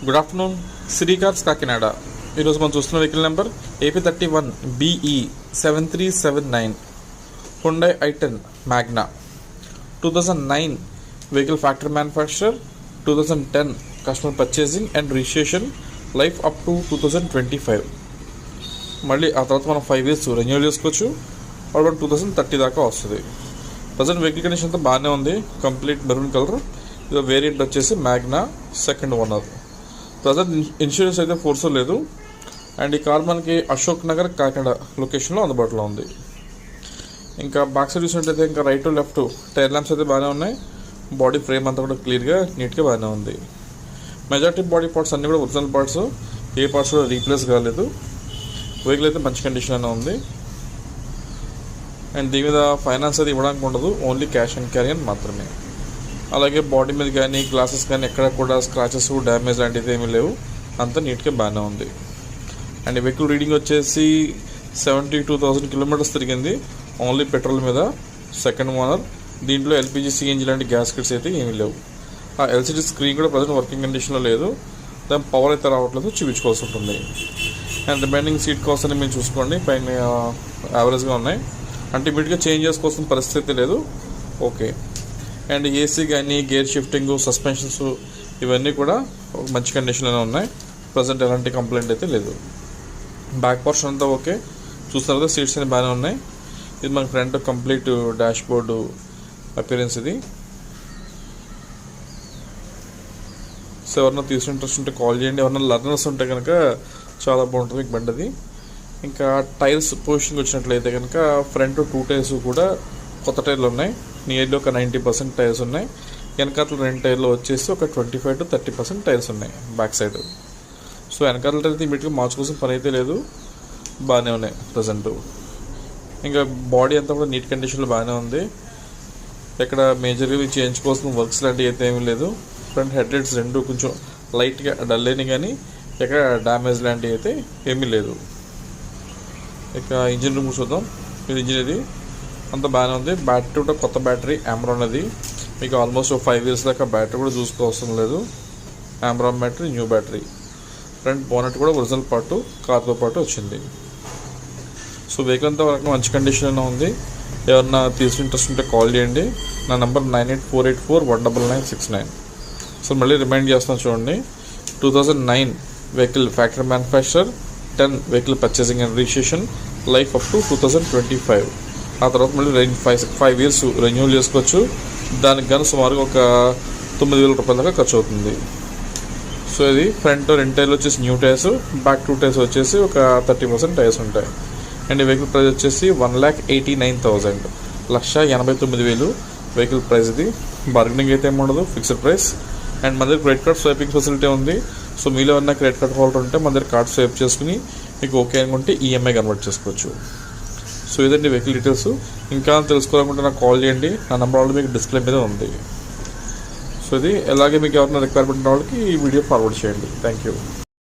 Good afternoon. City cars Kakinada. ఈరోజు మనం చూస్తున్న vehicle number AP31BE 7379 Hyundai i10 Magna. 2009 vehicle factory manufacturer, 2010 customer purchasing and registration, life up to 2025. మళ్ళీ ఆ తర్వాత మనం 5 years రెన్యూవల్ చేసుకోవచ్చు. అప్పుడు 2030 దాకా వస్తుంది. ప్రజెంట్ వెహికల్ కండిషన్ అంతా బాగానే ఉంది. Complete maroon colour. ఇది వేరియంట్ వచ్చేసి Magna, second owner. Present insurance అయితే ఫోర్స్ లేదు. అండ్ ఈ కార్ మనకి అశోక్ నగర్ కాకినాడ లొకేషన్లో అందుబాటులో ఉంది. ఇంకా బ్యాక్ సైడ్ చూసినట్టయితే ఇంకా right to left tyre lamps అయితే బాగానే ఉన్నాయి. బాడీ ఫ్రేమ్ అంతా కూడా క్లియర్గా నీట్గా బాగానే ఉంది. మెజారిటీ బాడీ పార్ట్స్ అన్నీ కూడా ఒరిజినల్ పార్ట్స్, ఏ పార్ట్స్ కూడా రీప్లేస్ కాలేదు. వెహికల్ అయితే మంచి కండిషన్లోనే ఉంది. అండ్ దీని మీద ఫైనాన్స్ అది ఇవ్వడానికి ఉండదు, ఓన్లీ క్యాష్ అండ్ క్యారీ అని మాత్రమే. అలాగే బాడీ మీద కానీ గ్లాసెస్ కానీ ఎక్కడ కూడా స్క్రాచెస్ డ్యామేజ్ లాంటివి ఏమీ లేవు, అంతా నీట్గా బాగానే ఉంది. అండ్ ఈ వెహికల్ రీడింగ్ వచ్చేసి 72,000 కిలోమీటర్స్ తిరిగింది, ఓన్లీ పెట్రోల్ మీద, సెకండ్ ఓనర్. దీంట్లో LPG CNG లాంటి గ్యాస్ కిట్స్ అయితే ఏమీ లేవు. ఆ LCD స్క్రీన్ కూడా ప్రజెంట్ వర్కింగ్ కండిషన్లో లేదు, దాని పవర్ అయితే రావట్లేదు, చూపించుకోవాల్సి ఉంటుంది. అండ్ రిమైనింగ్ సీట్ కాస్ట్ అని మీరు చూసుకోండి, పైన యావరేజ్గా ఉన్నాయి, అంటే ఇమీడియట్గా చేంజ్ చేసుకోవాల్సిన పరిస్థితి లేదు. ఓకే. అండ్ AC కానీ గేర్ షిఫ్టింగ్, సస్పెన్షన్స్ ఇవన్నీ కూడా మంచి కండిషన్లోనే ఉన్నాయి. ప్రజెంట్ ఎలాంటి కంప్లైంట్ అయితే లేదు. బ్యాక్ పోర్షన్ అంతా ఓకే. చూస్తున్నారు కదా, సీట్స్ అన్ని బాగానే ఉన్నాయి. ఇది మన front complete dash board appearance ఇది. సో ఎవరన్నా తీసుకుని ఇంట్రెస్ట్ ఉంటే కాల్ చేయండి. ఎవరన్నా లర్నర్స్ ఉంటే కనుక చాలా బాగుంటుంది మీకు బండి అది. ఇంకా టైర్స్ పొజిషన్కి వచ్చినట్లయితే కనుక ఫ్రంట్ 2 టైర్స్ కూడా కొత్త టైర్లు ఉన్నాయి. నియర్లీ ఒక 90% టైర్స్ ఉన్నాయి. వెనకాతల 2 టైర్లు వచ్చేసి ఒక 25 to 30% టైర్స్ ఉన్నాయి బ్యాక్ సైడ్. సో వెనకాతల అయితే ఇమీడియట్గా మార్చుకోసం పని అయితే లేదు, బాగానే ఉన్నాయి ప్రజెంట్. ఇంకా బాడీ అంతా కూడా నీట్ కండిషన్లో బాగానే ఉంది. ఎక్కడ మేజర్గా చేయించుకోవాల్సిన వర్క్స్ లాంటివి అయితే ఏమీ లేదు. ఫ్రంట్ హెడ్ లైట్స్ 2 కొంచెం లైట్గా డల్ అయినాయి, కానీ ఎక్కడ డ్యామేజ్ లాంటివి అయితే ఏమీ లేదు. ఇక ఇంజిన్ రూమ్ చూద్దాం. ఇది ఇంజిన్, ఇది అంత బాగానే ఉంది. బ్యాటరీ కూడా కొత్త బ్యాటరీ ఆమ్రాన్ అది. మీకు ఆల్మోస్ట్ 5 years దాకా బ్యాటరీ కూడా చూసుకోవసరం లేదు. Amaron battery, new battery. Front bonnet కూడా ఒరిజినల్ పార్ట్ కార్తో పాటు వచ్చింది. సో వెహికల్ అంతా వరకు మంచి కండిషన్లో ఉంది. ఎవరన్నా తీసుకుని ఇంట్రెస్ట్ ఉంటే కాల్ చేయండి. నా నెంబర్ 9848419969. సో మళ్ళీ రిమైండ్ చేస్తాను చూడండి. 2009 vehicle factory manufacturer, 10 vehicle purchasing and registration, life up to 2025. ఆ తర్వాత మళ్ళీ 5 years రెన్యూవల్ చేసుకోవచ్చు. దానికి కానీ సుమారుగా ఒక 9,000 రూపాయల దాకా ఖర్చు అవుతుంది. సో ఇది ఫ్రంట్ 2 టైర్లు వచ్చేసి న్యూ టైర్స్, బ్యాక్ 2 టైర్స్ వచ్చేసి ఒక 30% టైర్స్ ఉంటాయి. అండ్ ఈ వెహికల్ ప్రైస్ వచ్చేసి 1,89,000, 1,89,000 వెహికల్ ప్రైస్. ఇది బార్గెనింగ్ అయితే ఏమి ఉండదు, ఫిక్స్డ్ ప్రైస్. అండ్ మన దగ్గర క్రెడిట్ కార్డ్ స్వైపింగ్ ఫెసిలిటీ ఉంది. సో మీలో ఏమన్నా క్రెడిట్ కార్డ్ హోల్డర్ ఉంటే మన దగ్గర కార్డ్ స్వైప్ చేసుకుని మీకు ఓకే అనుకుంటే EMI కన్వర్ట్ చేసుకోవచ్చు. సో ఇదండి వెహికల్ డీటెయిల్స్. ఇంకా తెలుసుకోవాలనుకుంటే నాకు కాల్ చేయండి. నా నెంబర్ ఆల్రెడీ మీకు డిస్ప్లే మీద ఉంది. సో ఇది అలాగే మీకు ఎవరైనా రిక్వైర్మెంట్ ఉన్న వాళ్ళకి ఈ వీడియో ఫార్వర్డ్ చేయండి. Thank you.